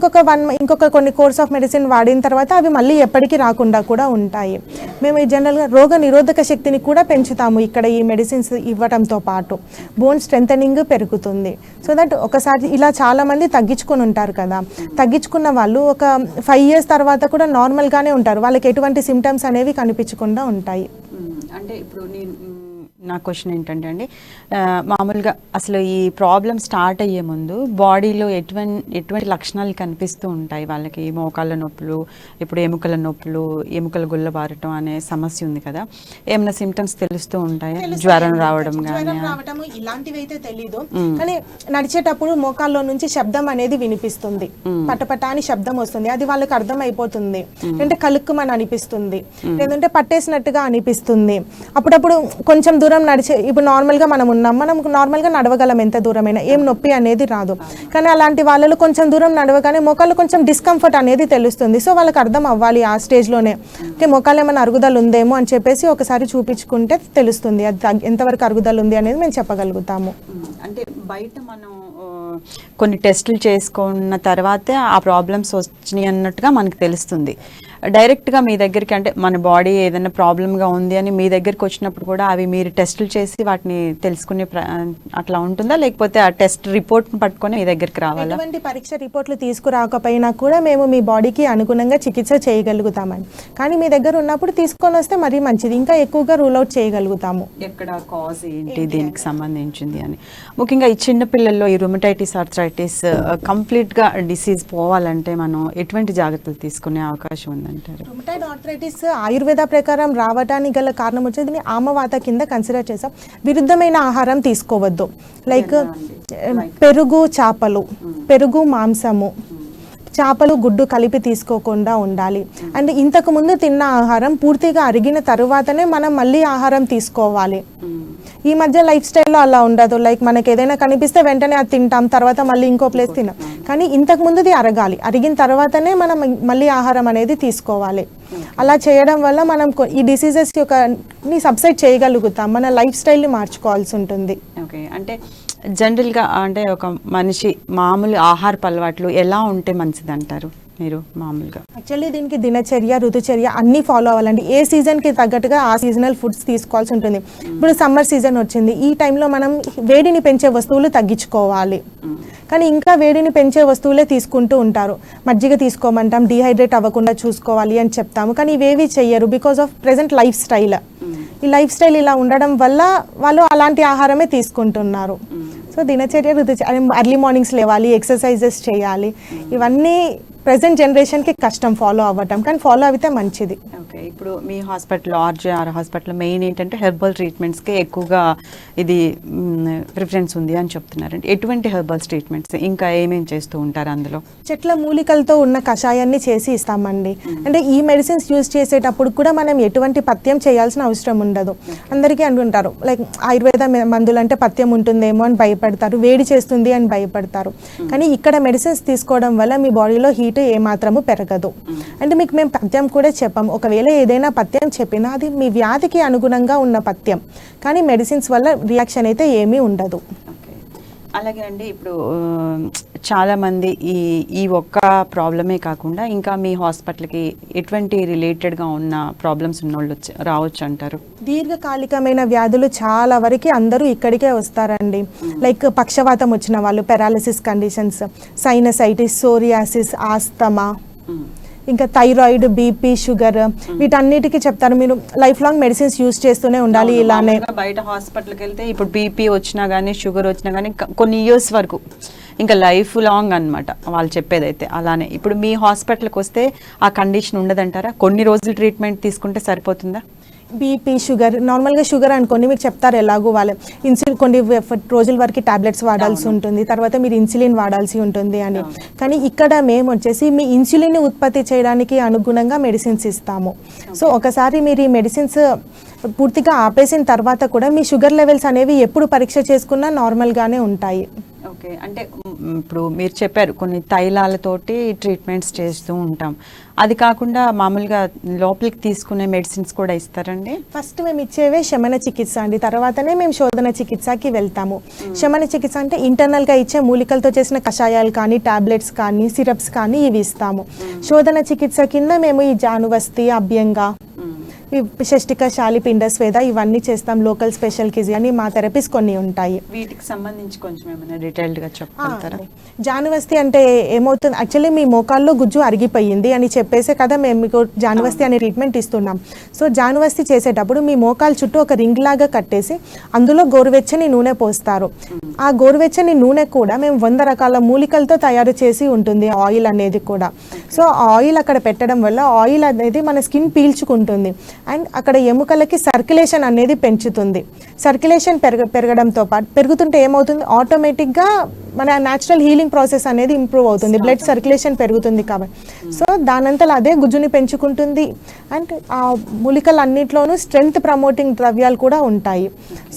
ఇంకొక కొన్ని కోర్స్ ఆఫ్ మెడిసిన్ వాడిన తర్వాత అవి మళ్ళీ ఎప్పటికీ రాకుండా కూడా ఉంటాయి. మేము జనరల్గా రోగ నిరోధక శక్తిని కూడా పెంచుతాము ఇక్కడ ఈ మెడిసిన్స్ ఇవ్వడంతో పాటు. బోన్ స్ట్రెంథనింగ్ పెరుగుతుంది. సో దట్ ఒకసారి ఇలా చాలామంది తగ్గించుకొని ఉంటారు కదా, తగ్గించుకున్న వాళ్ళు ఒక 5 years తర్వాత కూడా నార్మల్గానే ఉంటారు, వాళ్ళకి ఎటువంటి సిమ్టమ్స్ అనేవి కనిపించకుండా ఉంటాయి. అంటే ఇప్పుడు నా క్వశ్చన్ ఏంటంటే అండి, మామూలుగా అసలు ఈ ప్రాబ్లం స్టార్ట్ అయ్యే ముందు బాడీలో ఎటువంటి లక్షణాలు కనిపిస్తూ ఉంటాయి వాళ్ళకి? మోకాళ్ళ నొప్పులు, ఇప్పుడు ఎముకల నొప్పులు, ఎముకల గుల్లబారటం అనే సమస్య ఉంది కదా, ఏమైనా సిమ్టమ్స్ తెలుస్తూ ఉంటాయి? జ్వరం రావడం కానీ ఇలాంటివి అయితే తెలీదు, కానీ నడిచేటప్పుడు మోకాల్లో నుంచి శబ్దం అనేది వినిపిస్తుంది, పటపట అని శబ్దం వస్తుంది, అది వాళ్ళకి అర్థం అయిపోతుంది. అంటే కలుక్కుమని అనిపిస్తుంది, లేదంటే పట్టేసినట్టుగా అనిపిస్తుంది. అప్పుడప్పుడు కొంచెం దూరం ఇప్పుడు నార్మల్గా మనం నార్మల్గా నడవగలం ఎంత దూరమైనా, ఏం నొప్పి అనేది రాదు. కానీ అలాంటి వాళ్ళలో కొంచెం దూరం నడవగానే మోకాళ్ళు కొంచెం డిస్కంఫర్ట్ అనేది తెలుస్తుంది. సో వాళ్ళకి అర్థం అవ్వాలి ఆ స్టేజ్లోనే, ఓకే మోకాళ్ళు ఏమైనా అరుగుదల ఉందేమో అని చెప్పేసి ఒకసారి చూపించుకుంటే తెలుస్తుంది అది ఎంతవరకు అరుగుదల ఉంది అనేది మేము చెప్పగలుగుతాము. అంటే బయట మనం కొన్ని టెస్టులు చేసుకున్న తర్వాతే ఆ ప్రాబ్లమ్స్ వచ్చినాయి అన్నట్టుగా మనకు తెలుస్తుంది. డైరెక్ట్గా మీ దగ్గరికి, అంటే మన బాడీ ఏదైనా ప్రాబ్లంగా ఉంది అని మీ దగ్గరికి వచ్చినప్పుడు కూడా అవి మీరు టెస్టులు చేసి వాటిని తెలుసుకునే అట్లా ఉంటుందా, లేకపోతే ఆ టెస్ట్ రిపోర్ట్ని పట్టుకొని మీ దగ్గరికి రావాలా? ఎటువంటి పరీక్ష రిపోర్ట్లు తీసుకురాకపోయినా కూడా మేము మీ బాడీకి అనుగుణంగా చికిత్స చేయగలుగుతామని. కానీ మీ దగ్గర ఉన్నప్పుడు తీసుకొని వస్తే మరీ మంచిది, ఇంకా ఎక్కువగా రూల్ అవుట్ చేయగలుగుతాము ఎక్కడ కాజ్ ఏంటి దీనికి సంబంధించింది అని. ముఖ్యంగా ఈ చిన్న పిల్లల్లో ఈ రుమటైటిస్ ఆర్థరైటిస్ కంప్లీట్గా డిసీజ్ పోవాలంటే మనం ఎటువంటి జాగ్రత్తలు తీసుకునే అవకాశం ఉందంటారు? రుమటాయిడ్ ఆర్థరైటిస్ ఆయుర్వేద ప్రకారం రావడానికి గల కారణం వచ్చేది ఆమవాత కింద కన్సిడర్ చేసాం. విరుద్ధమైన ఆహారం తీసుకోవద్దు, లైక్ పెరుగు, చేపలు, పెరుగు, మాంసము, చేపలు, గుడ్డు కలిపి తీసుకోకుండా ఉండాలి. అండ్ ఇంతకు ముందు తిన్న ఆహారం పూర్తిగా అరిగిన తరువాతనే మనం మళ్ళీ ఆహారం తీసుకోవాలి. ఈ మధ్య లైఫ్ స్టైల్లో అలా ఉండదు, లైక్ మనకి ఏదైనా కనిపిస్తే వెంటనే అది తింటాం, తర్వాత మళ్ళీ ఇంకో ప్లేస్ తిన్నాం. కానీ ఇంతకు ముందుది అరగాలి, అరిగిన తర్వాతనే మనం మళ్ళీ ఆహారం అనేది తీసుకోవాలి. అలా చేయడం వల్ల మనం ఈ డిసీజెస్ ని సబ్సైడ్ చేయగలుగుతాం, మన లైఫ్ స్టైల్ని మార్చుకోవాల్సి ఉంటుంది. ఓకే, అంటే జనరల్గా అంటే ఒక మనిషి మామూలు ఆహారపు అలవాట్లు ఎలా ఉంటే మంచిది అంటారు మీరు మామూలుగా? యాక్చువల్లీ దీనికి దినచర్య, ఋతుచర్య అన్నీ ఫాలో అవ్వాలండి. ఏ సీజన్కి తగ్గట్టుగా ఆ సీజనల్ ఫుడ్స్ తీసుకోవాల్సి ఉంటుంది. ఇప్పుడు సమ్మర్ సీజన్ వచ్చింది, ఈ టైంలో మనం వేడిని పెంచే వస్తువులు తగ్గించుకోవాలి. కానీ ఇంకా వేడిని పెంచే వస్తువులే తీసుకుంటూ ఉంటారు. మజ్జిగ తీసుకోమంటాం, డీహైడ్రేట్ అవ్వకుండా చూసుకోవాలి అని చెప్తాము, కానీ ఇవేవి చెయ్యరు because of present life style. ఈ లైఫ్ స్టైల్ ఇలా ఉండడం వల్ల వాళ్ళు అలాంటి ఆహారమే తీసుకుంటున్నారు. సో దినచర్య, ఋతుచర్య, ఎర్లీ మార్నింగ్స్ లేవాలి, ఎక్సర్సైజెస్ చేయాలి, ఇవన్నీ ప్రెసెంట్ జనరేషన్కి కష్టం ఫాలో అవ్వటం, కానీ ఫాలో అయితే మంచిది. ఓకే, ఇప్పుడు మీ హాస్పిటల్లో, ఆర్జేఆర్ హాస్పిటల్లో మెయిన్ ఏంటంటే హెర్బల్ ట్రీట్మెంట్స్కి ఎక్కువగా ఇది ప్రిఫరెన్స్ ఉంది అని చెప్తున్నారండి. ఎటువంటి హెర్బల్స్ ట్రీట్మెంట్స్ ఇంకా ఏమేమి చేస్తూ ఉంటారు అందులో? చెట్ల మూలికలతో ఉన్న కషాయాన్ని చేసి ఇస్తామండి. అంటే ఈ మెడిసిన్స్ యూజ్ చేసేటప్పుడు కూడా మనం ఎటువంటి పథ్యం చేయాల్సిన అవసరం ఉండదు. అందరికీ అంటుంటారు లైక్ ఆయుర్వేద మందులు అంటే పథ్యం ఉంటుందేమో అని భయపడతారు, వేడి చేస్తుంది అని భయపడతారు. కానీ ఇక్కడ మెడిసిన్స్ తీసుకోవడం వల్ల మీ బాడీలో హీట్ ఏమాత్రము పెరగదు. అంటే మీకు మేము పథ్యం కూడా చెప్పాము, ఒకవేళ ఏదైనా పథ్యం చెప్పినా అది మీ వ్యాధికి అనుగుణంగా ఉన్న పథ్యం, కానీ మెడిసిన్స్ వల్ల రియాక్షన్ అయితే ఏమీ ఉండదు. అలాగే అండి, ఇప్పుడు చాలామంది ఈ ఒక్క ప్రాబ్లమే కాకుండా ఇంకా మీ హాస్పిటల్కి ఎటువంటి రిలేటెడ్గా ఉన్న ప్రాబ్లమ్స్ ఉన్నోళ్ళు రావచ్చు అంటారు? దీర్ఘకాలికమైన వ్యాధులు చాలా వరకు అందరూ ఇక్కడికే వస్తారండి. లైక్ పక్షవాతం వచ్చిన వాళ్ళు, paralysis conditions, sinusitis, psoriasis, asthma, ఇంకా థైరాయిడ్, బీపీ, షుగర్, వీటన్నిటికీ చెప్తారు మీరు లైఫ్ లాంగ్ మెడిసిన్స్ యూజ్ చేస్తూనే ఉండాలి. ఇలానే బయట హాస్పిటల్కి వెళ్తే ఇప్పుడు బీపీ వచ్చినా కానీ, షుగర్ వచ్చినా కానీ కొన్ని ఇయర్స్ వరకు ఇంకా లైఫ్ లాంగ్ అనమాట వాళ్ళు చెప్పేదైతే. అలానే ఇప్పుడు మీ హాస్పిటల్కి వస్తే ఆ కండిషన్ ఉండదంటారా? కొన్ని రోజులు ట్రీట్మెంట్ తీసుకుంటే సరిపోతుందా? బీపీ, షుగర్, నార్మల్గా షుగర్ అనుకోండి మీకు చెప్తారు ఎలాగో వాళ్ళు ఇన్సులిన్ కొన్ని రోజుల వరకు టాబ్లెట్స్ వాడాల్సి ఉంటుంది, తర్వాత మీరు ఇన్సులిన్ వాడాల్సి ఉంటుంది అని. కానీ ఇక్కడ మేము వచ్చేసి మీ ఇన్సులిన్ ఉత్పత్తి చేయడానికి అనుగుణంగా మెడిసిన్స్ ఇస్తాము. సో ఒకసారి మీరు ఈ మెడిసిన్స్ పూర్తిగా ఆపేసిన తర్వాత కూడా మీ షుగర్ లెవెల్స్ అనేవి ఎప్పుడు పరీక్ష చేసుకున్నా నార్మల్గానే ఉంటాయి. ఓకే, అంటే ఇప్పుడు మీరు చెప్పారు కొన్ని తైలాలతోటి ట్రీట్మెంట్స్ చేస్తూ ఉంటాం, అది కాకుండా మామూలుగా లోపలికి తీసుకునే మెడిసిన్స్ కూడా ఇస్తారండి? ఫస్ట్ మేము ఇచ్చేవే శమన చికిత్స అండి, తర్వాతనే మేము శోధన చికిత్సకి వెళ్తాము. శమన చికిత్స అంటే ఇంటర్నల్గా ఇచ్చే మూలికలతో చేసిన కషాయాలు కానీ, టాబ్లెట్స్ కానీ, సిరప్స్ కానీ ఇవి ఇస్తాము. శోధన చికిత్స కింద మేము ఈ జానువస్తి, అభ్యంగా, ఈ షష్టిక, శాలిపిండ స్వేద ఇవన్నీ చేస్తాం. లోకల్ స్పెషల్ కిజీ అని మా థెరపీస్ కొన్ని ఉంటాయి. వీటికి సంబంధించి కొంచెం ఏమైనా డీటెయిల్డ్గా చెప్పగలుగుతారా? జానువస్తి అంటే ఏమవుతుంది, యాక్చువల్లీ మీ మోకాల్లో గుజ్జు అరిగిపోయింది అని చెప్పేసే కదా మేము మీకు జానువస్తి అనే ట్రీట్మెంట్ ఇస్తున్నాం. సో జానువస్తి చేసేటప్పుడు మీ మోకాలు చుట్టూ ఒక రింగ్ లాగా కట్టేసి అందులో గోరువెచ్చని నూనె పోస్తారు. ఆ గోరువెచ్చని నూనె కూడా మేము 100 రకాల మూలికలతో తయారు చేసి ఉంటుంది, ఆయిల్ అనేది కూడా. సో ఆయిల్ అక్కడ పెట్టడం వల్ల ఆయిల్ అనేది మన స్కిన్ పీల్చుకుంటుంది అండ్ అక్కడ ఎముకలకి సర్క్యులేషన్ అనేది పెంచుతుంది. సర్క్యులేషన్ పెరగడంతో పాటు పెరుగుతుంటే ఏమవుతుంది, ఆటోమేటిక్గా మన న్యాచురల్ హీలింగ్ ప్రాసెస్ అనేది ఇంప్రూవ్ అవుతుంది, బ్లడ్ సర్క్యులేషన్ పెరుగుతుంది కాబట్టి. సో దానంతలో అదే గుజ్జుని పెంచుకుంటుంది అండ్ ఆ మూలికలు అన్నిట్లోనూ స్ట్రెంగ్త్ ప్రమోటింగ్ ద్రవ్యాలు కూడా ఉంటాయి.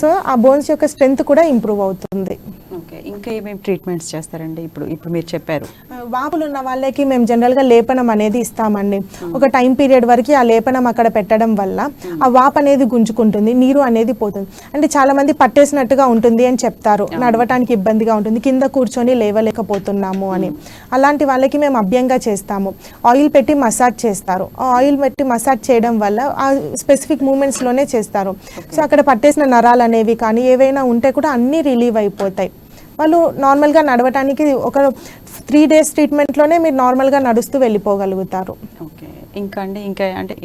సో ఆ బోన్స్ యొక్క స్ట్రెంగ్త్ కూడా ఇంప్రూవ్ అవుతుంది. ఓకే, ఇంకా ఏమేమి ట్రీట్మెంట్స్ చేస్తారండి? ఇప్పుడు మీరు చెప్పారు వాపులు ఉన్న వాళ్ళకి మేము జనరల్గా లేపనం అనేది ఇస్తామండి. ఒక టైం పీరియడ్ వరకు ఆ లేపనం అక్కడ పెట్టడం వల్ల ఆ వాపు అనేది గుంజుకుంటుంది, నీరు అనేది పోతుంది. అంటే చాలా మంది పట్టేసినట్టుగా ఉంటుంది అని చెప్తారు, నడవటానికి ఇబ్బందిగా ఉంటుంది, కింద కూర్చొని లేవలేకపోతున్నాము అని. అలాంటి వాళ్ళకి మేము అభ్యంగా చేస్తాము. ఆయిల్ పెట్టి మసాజ్ చేస్తారు. ఆ ఆయిల్ పెట్టి మసాజ్ చేయడం వల్ల ఆ స్పెసిఫిక్ మూమెంట్స్లోనే చేస్తారు. సో అక్కడ పట్టేసిన నరాలు అనేవి కానీ ఏవైనా ఉంటే కూడా అన్నీ రిలీవ్ అయిపోతాయి. వాళ్ళు నార్మల్గా నడవటానికి ఒక 3 days ట్రీట్మెంట్లోనే మీరు నార్మల్గా నడుస్తూ వెళ్ళిపోగలుగుతారు. ఓకే, ఇంకా అంటే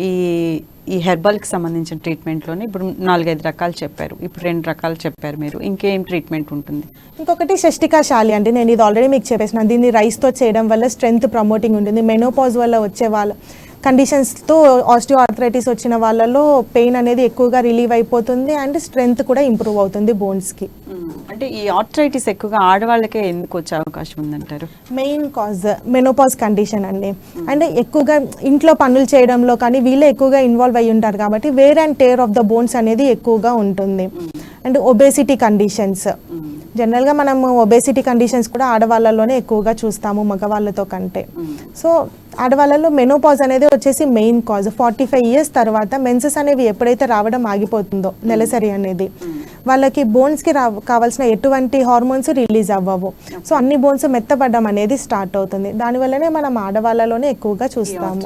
ఈ హెర్బల్కి సంబంధించిన ట్రీట్మెంట్లోనే ఇప్పుడు 4-5 రకాలు చెప్పారు, ఇప్పుడు 2 రకాలు చెప్పారు మీరు, ఇంకేం ట్రీట్మెంట్ ఉంటుంది? ఇంకొకటి షష్టికా శాలి అంటే నేను ఇది ఆల్రెడీ మీకు చెప్పేసిన, దీన్ని రైస్తో చేయడం వల్ల స్ట్రెంగ్త్ ప్రమోటింగ్ ఉంటుంది. మెనోపాజ్ వల్ల వచ్చే వాళ్ళ కండిషన్స్తో ఆస్టియో ఆర్థరైటిస్ వచ్చిన వాళ్ళలో పెయిన్ అనేది ఎక్కువగా రిలీవ్ అయిపోతుంది అండ్ స్ట్రెంగ్త్ కూడా ఇంప్రూవ్ అవుతుంది బోన్స్కి. అంటే ఈ ఆర్థరైటిస్ ఎక్కువగా ఆడవాళ్ళకే ఎందుకు వచ్చే అవకాశం ఉందంటారు? మెయిన్ కాజ్ మెనోపాజ్ కండిషన్ అండి. అంటే ఎక్కువగా ఇంట్లో పనులు చేయడంలో కానీ వీళ్ళే ఎక్కువగా ఇన్వాల్వ్ అయ్యి ఉంటారు కాబట్టి wear and tear of the bones అనేది ఎక్కువగా ఉంటుంది. అండ్ ఒబేసిటీ కండిషన్స్, జనరల్గా మనం ఒబేసిటీ కండిషన్స్ కూడా ఆడవాళ్ళలోనే ఎక్కువగా చూస్తాము మగవాళ్ళతో కంటే. సో ఆడవాళ్ళలో మెనోపాజ్ అనేది వచ్చేసి మెయిన్ కాజ్. 45 years తర్వాత మెన్సెస్ అనేవి ఎప్పుడైతే రావడం ఆగిపోతుందో, నెలసరి అనేది, వాళ్ళకి బోన్స్కి కావాల్సిన ఎటువంటి హార్మోన్స్ రిలీజ్ అవ్వవు. సో అన్ని బోన్స్ మెత్తపడడం అనేది స్టార్ట్ అవుతుంది. దానివల్లనే మనం ఆడవాళ్ళలోనే ఎక్కువగా చూస్తాము.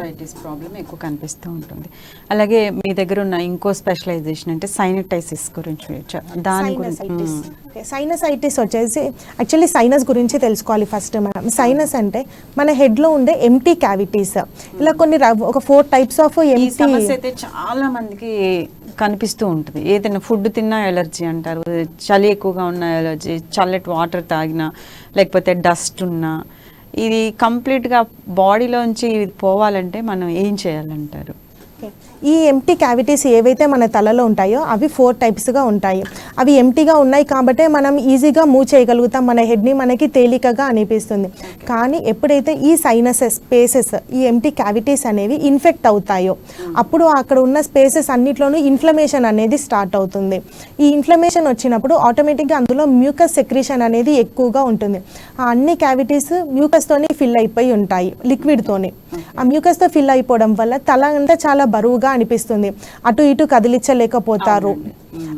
ప్రాబ్లం ఎక్కువ కనిపిస్తూ ఉంటుంది. అలాగే మీ దగ్గర ఉన్న ఇంకో స్పెషలైజేషన్ అంటే సైనటైసిస్ గురించి, దాని గురించి. సైనసైటిస్ వచ్చేసి యాక్చువల్లీ సైనస్ గురించి తెలుసుకోవాలి ఫస్ట్ మనం. సైనస్ అంటే మన హెడ్లో ఉండే ఎంటీ క్యావిటీస్. ఇలా కొన్ని ఒక 4 types ఆఫ్ ఎంటీ సమస్య అయితే చాలా మందికి కనిపిస్తూ ఉంటుంది. ఏదైనా ఫుడ్ తిన్నా ఎలర్జీ అంటారు, చలి ఎక్కువగా ఉన్న ఎలర్జీ, చల్లటి వాటర్ తాగినా, లేకపోతే డస్ట్ ఉన్నా, ఇది కంప్లీట్గా బాడీలోంచి పోవాలంటే మనం ఏం చేయాలంటారు? ఈ ఎంటీ క్యావిటీస్ ఏవైతే మన తలలో ఉంటాయో అవి 4 typesగా ఉంటాయి. అవి ఎంటీగా ఉన్నాయి కాబట్టే మనం ఈజీగా మూవ్ చేయగలుగుతాం, మన హెడ్ని మనకి తేలికగా అనిపిస్తుంది. కానీ ఎప్పుడైతే ఈ సైనసెస్ స్పేసెస్, ఈ ఎంటీ క్యావిటీస్ అనేవి ఇన్ఫెక్ట్ అవుతాయో అప్పుడు అక్కడ ఉన్న స్పేసెస్ అన్నిట్లోనూ ఇన్ఫ్లమేషన్ అనేది స్టార్ట్ అవుతుంది. ఈ ఇన్ఫ్లమేషన్ వచ్చినప్పుడు ఆటోమేటిక్గా అందులో మ్యూకస్ సెక్రీషన్ అనేది ఎక్కువగా ఉంటుంది. ఆ అన్ని క్యావిటీస్ మ్యూకస్తోని ఫిల్ అయిపోయి ఉంటాయి, లిక్విడ్తోని. ఆ మ్యూకస్తో ఫిల్ అయిపోవడం వల్ల తల అంతా చాలా బరువుగా అనిపిస్తుంది, అటు ఇటు కదిలించలేకపోతారు.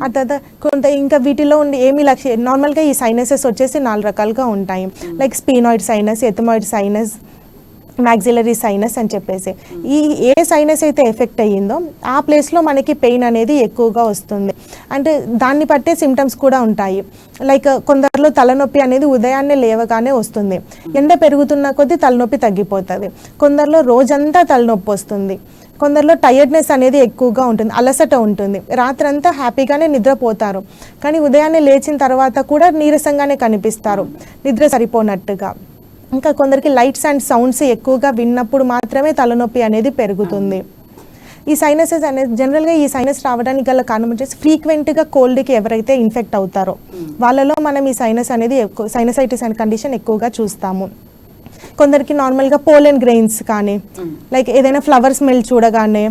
ఆ తర్వాత కొంత ఇంకా వీటిలో ఉండి ఏమి నార్మల్గా ఈ సైనసెస్ వచ్చేసి 4 రకాలుగా ఉంటాయి. Like sphenoid sinus, ఎథమాయిడ్ sinus, maxillary sinus అని చెప్పేసి. ఏ సైనస్ అయితే ఎఫెక్ట్ అయ్యిందో ఆ ప్లేస్లో మనకి పెయిన్ అనేది ఎక్కువగా వస్తుంది. అంటే దాన్ని బట్టే సిమ్టమ్స్ కూడా ఉంటాయి. లైక్ కొందరిలో తలనొప్పి అనేది ఉదయాన్నే లేవగానే వస్తుంది, ఎండ పెరుగుతున్న కొద్దీ తలనొప్పి తగ్గిపోతుంది. కొందరిలో రోజంతా తలనొప్పి వస్తుంది. కొందరిలో టైర్డ్నెస్ అనేది ఎక్కువగా ఉంటుంది, అలసట ఉంటుంది, రాత్రంతా హ్యాపీగానే నిద్రపోతారు కానీ ఉదయాన్నే లేచిన తర్వాత కూడా నీరసంగానే కనిపిస్తారు, నిద్ర సరిపోనట్టుగా. ఇంకా కొందరికి లైట్స్ అండ్ సౌండ్స్ ఎక్కువగా విన్నప్పుడు మాత్రమే తలనొప్పి అనేది పెరుగుతుంది. ఈ సైనసెస్ అనేది జనరల్గా ఈ సైనస్ రావడానికి గల కారణం వచ్చేసి ఫ్రీక్వెంట్గా కోల్డ్కి ఎవరైతే ఇన్ఫెక్ట్ అవుతారో వాళ్ళలో మనం ఈ సైనస్ అనేది సైనసైటిస్ అనే కండిషన్ ఎక్కువగా చూస్తాము. కొందరికి నార్మల్గా పోలెన్ గ్రెయిన్స్ కానీ లైక్ ఏదైనా ఫ్లవర్ స్మెల్ చూడగానే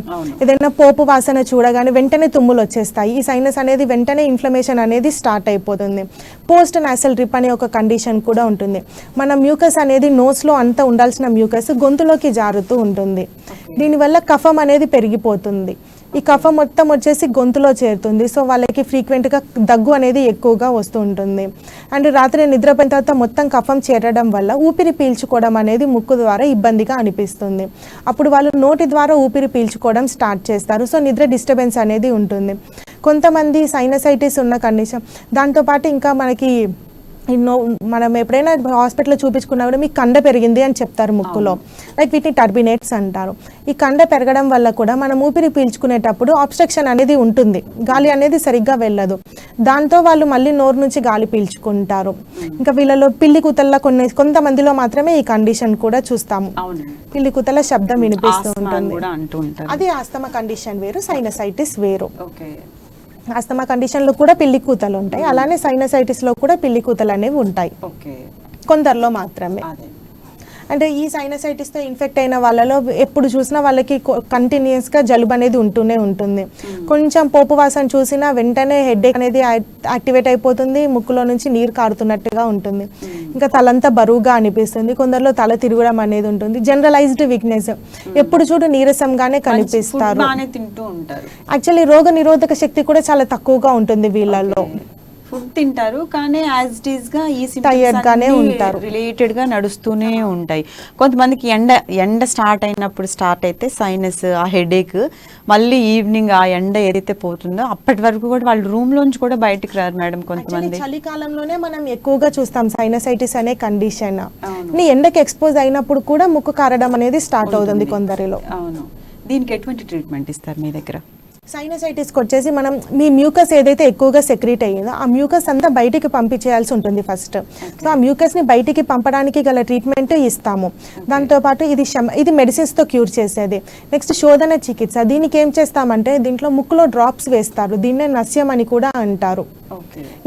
ఏదైనా పోపు వాసన చూడగానే వెంటనే తుమ్ములు వచ్చేస్తాయి. ఈ సైనస్ అనేది వెంటనే ఇన్ఫ్లమేషన్ అనేది స్టార్ట్ అయిపోతుంది. పోస్ట్ నాసల్ డ్రిప్ అనే ఒక కండిషన్ కూడా ఉంటుంది. మన మ్యూకస్ అనేది నోస్లో అంతా ఉండాల్సిన మ్యూకస్ గొంతులోకి జారుతూ ఉంటుంది. దీనివల్ల కఫం అనేది పెరిగిపోతుంది. ఈ కఫం మొత్తం వచ్చేసి గొంతులో చేరుతుంది. సో వాళ్ళకి ఫ్రీక్వెంట్గా దగ్గు అనేది ఎక్కువగా వస్తూ ఉంటుంది. అండ్ రాత్రి నిద్రపోయిన తర్వాత మొత్తం కఫం చేరడం వల్ల ఊపిరి పీల్చుకోవడం అనేది ముక్కు ద్వారా ఇబ్బందిగా అనిపిస్తుంది. అప్పుడు వాళ్ళు నోటి ద్వారా ఊపిరి పీల్చుకోవడం స్టార్ట్ చేస్తారు. సో నిద్ర డిస్టర్బెన్స్ అనేది ఉంటుంది. కొంతమంది సైనసైటిస్ ఉన్న కండిషన్, దాంతోపాటు ఇంకా మనకి మనం ఎప్పుడైనా హాస్పిటల్లో చూపించుకున్నా కూడా మీకు కండ పెరిగింది అని చెప్తారు ముక్కులో, లైక్ వీటిని టర్బినేట్స్ అంటారు. ఈ కండ పెరగడం వల్ల కూడా మనం ఊపిరి పీల్చుకునేటప్పుడు ఆబ్స్ట్రక్షన్ అనేది ఉంటుంది, గాలి అనేది సరిగ్గా వెళ్ళదు. దాంతో వాళ్ళు మళ్ళీ నోరు నుంచి గాలి పీల్చుకుంటారు. ఇంకా వీళ్ళలో పిల్లి కూతల్లో కొంతమందిలో మాత్రమే ఈ కండిషన్ కూడా చూస్తాము. పిల్లి కూతల శబ్దం వినిపిస్తూ ఉంటుంది. అది ఆస్తమా కండిషన్ వేరు, సైనసైటిస్ వేరు. ఆస్తమా కండిషన్లో కూడా పిల్లి కూతలు ఉంటాయి, అలానే సైనసైటిస్లో కూడా పిల్లి కూతలు అనేవి ఉంటాయి, కొందరిలో మాత్రమే. అంటే ఈ సైనసైటిస్తో ఇన్ఫెక్ట్ అయిన వాళ్ళలో ఎప్పుడు చూసినా వాళ్ళకి కంటిన్యూస్గా జలుబు అనేది ఉంటూనే ఉంటుంది. కొంచెం పోపు వాసన చూసినా వెంటనే హెడేక్ అనేది యాక్టివేట్ అయిపోతుంది, ముక్కులో నుంచి నీరు కారుతున్నట్టుగా ఉంటుంది, ఇంకా తలంతా బరువుగా అనిపిస్తుంది, కొందరిలో తల తిరగడం అనేది ఉంటుంది, జనరలైజ్డ్ వీక్నెస్, ఎప్పుడు చూడు నీరసంగానే కనిపిస్తారు. యాక్చువల్లీ రోగ నిరోధక శక్తి కూడా చాలా తక్కువగా ఉంటుంది వీళ్ళల్లో. ఫుడ్ తింటారు కానీ యాజ్ ఇట్ ఈస్ గా ఈ టైర్డ్ గానే ఉంటారు, రిలేటెడ్ గా నడుస్తూనే ఉంటాయి. కొంతమందికి ఎండ స్టార్ట్ అయినప్పుడు స్టార్ట్ అయితే సైనస్, ఆ హెడేక్, మళ్ళీ ఈవినింగ్ ఆ ఎండ ఏదైతే పోతుందో అప్పటి వరకు కూడా వాళ్ళు రూమ్ లోంచి కూడా బయటకు రారు మేడం. కొంతమంది చలికాలంలోనే మనం ఎక్కువగా చూస్తాం సైనసైటిస్ అనే కండిషన్. ఎండకి ఎక్స్పోజ్ అయినప్పుడు కూడా ముక్కు కారడం అనేది స్టార్ట్ అవుతుంది కొందరిలో. అవును, దీనికి ఎటువంటి ట్రీట్మెంట్ ఇస్తారు మీ దగ్గర? సైనసైటిస్కి వచ్చేసి మనం మీ మ్యూకస్ ఏదైతే ఎక్కువగా సెక్రీట్ అయ్యిందో ఆ మ్యూకస్ అంతా బయటికి పంపించేయాల్సి ఉంటుంది ఫస్ట్. సో ఆ మ్యూకస్ని బయటికి పంపడానికి గల ట్రీట్మెంట్ ఇస్తాము. దాంతోపాటు ఇది మెడిసిన్స్తో క్యూర్ చేసేది. నెక్స్ట్ శోధన చికిత్స, దీనికి ఏం చేస్తామంటే దీంట్లో ముక్కులో డ్రాప్స్ వేస్తారు, దీన్నే నస్యం అని కూడా అంటారు.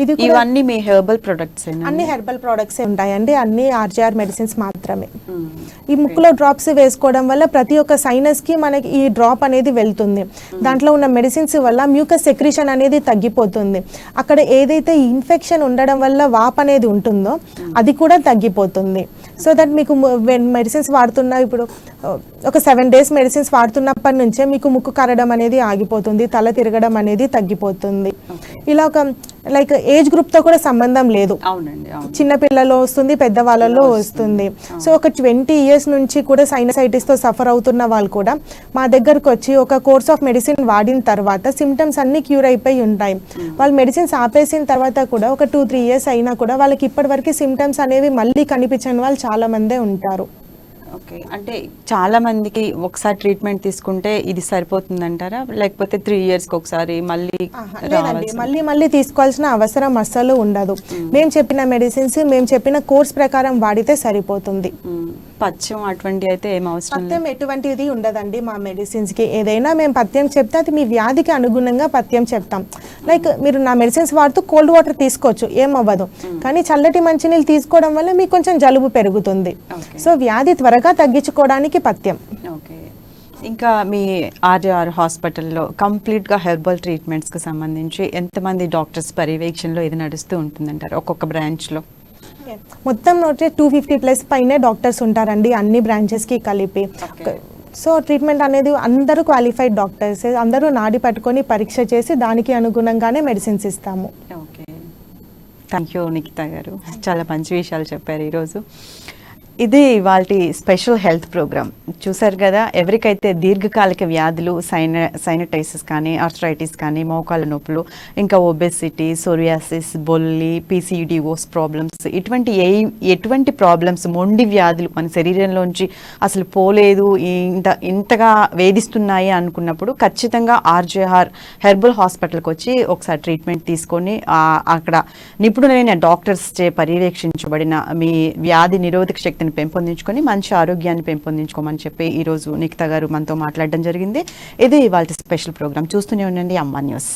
ఇది ఇవన్నీ మీ హెర్బల్ ప్రొడక్ట్స్? అన్ని హెర్బల్ ప్రొడక్ట్స్ ఉంటాయండి, అన్ని ఆర్జీఆర్ మెడిసిన్స్ మాత్రమే. ఈ ముక్కులో డ్రాప్స్ వేసుకోవడం వల్ల ప్రతి ఒక్క సైనస్ కి మనకి ఈ డ్రాప్ అనేది వెళ్తుంది. దాంట్లో ఉన్న మెడిసిన్స్ వల్ల మ్యూకస్ సెక్రీషన్ అనేది తగ్గిపోతుంది. అక్కడ ఏదైతే ఇన్ఫెక్షన్ ఉండడం వల్ల వాప్ అనేది ఉంటుందో అది కూడా తగ్గిపోతుంది. సో దట్ మీకు మెడిసిన్స్ వాడుతున్న ఇప్పుడు ఒక 7 days మెడిసిన్స్ వాడుతున్నప్పటి నుంచే మీకు ముక్కు కరడం అనేది ఆగిపోతుంది, తల తిరగడం అనేది తగ్గిపోతుంది. ఇలా ఒక లైక్ ఏజ్ గ్రూప్తో కూడా సంబంధం లేదు, చిన్నపిల్లలో వస్తుంది, పెద్దవాళ్ళలో వస్తుంది. సో ఒక 20 years నుంచి కూడా సైనసైటిస్తో సఫర్ అవుతున్న వాళ్ళు కూడా మా దగ్గరకు వచ్చి ఒక కోర్స్ ఆఫ్ మెడిసిన్ వాడిన తర్వాత సిమ్టమ్స్ అన్ని క్యూర్ అయిపోయి ఉంటాయి. వాళ్ళు మెడిసిన్స్ ఆపేసిన తర్వాత కూడా ఒక 2-3 years అయినా కూడా వాళ్ళకి ఇప్పటివరకు సిమ్టమ్స్ అనేవి మళ్ళీ కనిపించని వాళ్ళు చాలా మందే ఉంటారు. ఓకే, అంటే చాలా మందికి ఒకసారి ట్రీట్మెంట్ తీసుకుంటే ఇది సరిపోతుంది అంటారా, లేకపోతే 3 yearsకి ఒకసారి మళ్ళీ తీసుకోవాల్సిన అవసరం అస్సలు ఉండదు. మేము చెప్పిన మెడిసిన్స్ మేము చెప్పిన కోర్స్ ప్రకారం వాడితే సరిపోతుంది. పథ్యం అటువంటి అయితే ఏం అవసరం? పథ్యం ఎటువంటిది ఉండదండి మా మెడిసిన్స్ కి. ఏదైనా మేము పథ్యం చెప్తే అది మీ వ్యాధికి అనుగుణంగా పథ్యం చెప్తాం. లైక్ మీరు నా మెడిసిన్స్ వాడుతూ కోల్డ్ వాటర్ తీసుకోవచ్చు, ఏం అవ్వదు, కానీ చల్లటి మంచినీళ్ళు తీసుకోవడం వల్ల మీకు కొంచెం జలుబు పెరుగుతుంది. సో వ్యాధి త్వరగా తగ్గించుకోవడానికి పథ్యం. ఓకే, ఇంకా మీ ఆర్జీఆర్ హాస్పిటల్లో కంప్లీట్గా హెర్బల్ ట్రీట్మెంట్స్కి సంబంధించి ఎంతమంది డాక్టర్స్ పర్యవేక్షణలో ఇది నడుస్తూ ఉంటుందంటారు ఒక్కొక్క బ్రాంచ్లో? మొత్తం 250+ పైనే డాక్టర్స్ ఉంటారండి అన్ని బ్రాంచెస్కి కలిపి. సో ట్రీట్మెంట్ అనేది అందరూ క్వాలిఫైడ్ డాక్టర్స్, అందరూ నాడి పట్టుకొని పరీక్ష చేసి దానికి అనుగుణంగానే మెడిసిన్స్ ఇస్తాము. ఓకే, థ్యాంక్ యూ నిఖిత గారు, చాలా మంచి విషయాలు చెప్పారు ఈరోజు. ఇది ఇవాల్టి స్పెషల్ హెల్త్ ప్రోగ్రామ్. చూసారు కదా, ఎవరికైతే దీర్ఘకాలిక వ్యాధులు సైనటైసిస్ కానీ, ఆర్థరైటిస్ కానీ, మోకాళ్ళ నొప్పులు, ఇంకా ఒబెసిటీ, సోరియాసిస్, బొల్లి, పీసీడీఓస్ ప్రాబ్లమ్స్, ఎటువంటి ప్రాబ్లమ్స్, మొండి వ్యాధులు మన శరీరంలోంచి అసలు పోలేదు, ఇంతగా వేధిస్తున్నాయి అనుకున్నప్పుడు ఖచ్చితంగా ఆర్జీఆర్ హెర్బల్ హాస్పిటల్కి వచ్చి ఒకసారి ట్రీట్మెంట్ తీసుకొని అక్కడ నిపుణులైన డాక్టర్స్ చే పర్యవేక్షించబడిన మీ వ్యాధి నిరోధక శక్తిని పెంపొందించుకొని మంచి ఆరోగ్యాన్ని పెంపొందించుకోమని చెప్పి ఈరోజు నిఖిత గారు మనతో మాట్లాడడం జరిగింది. ఇది ఇవాళ స్పెషల్ ప్రోగ్రామ్. చూస్తూనే ఉండండి అమ్మా న్యూస్.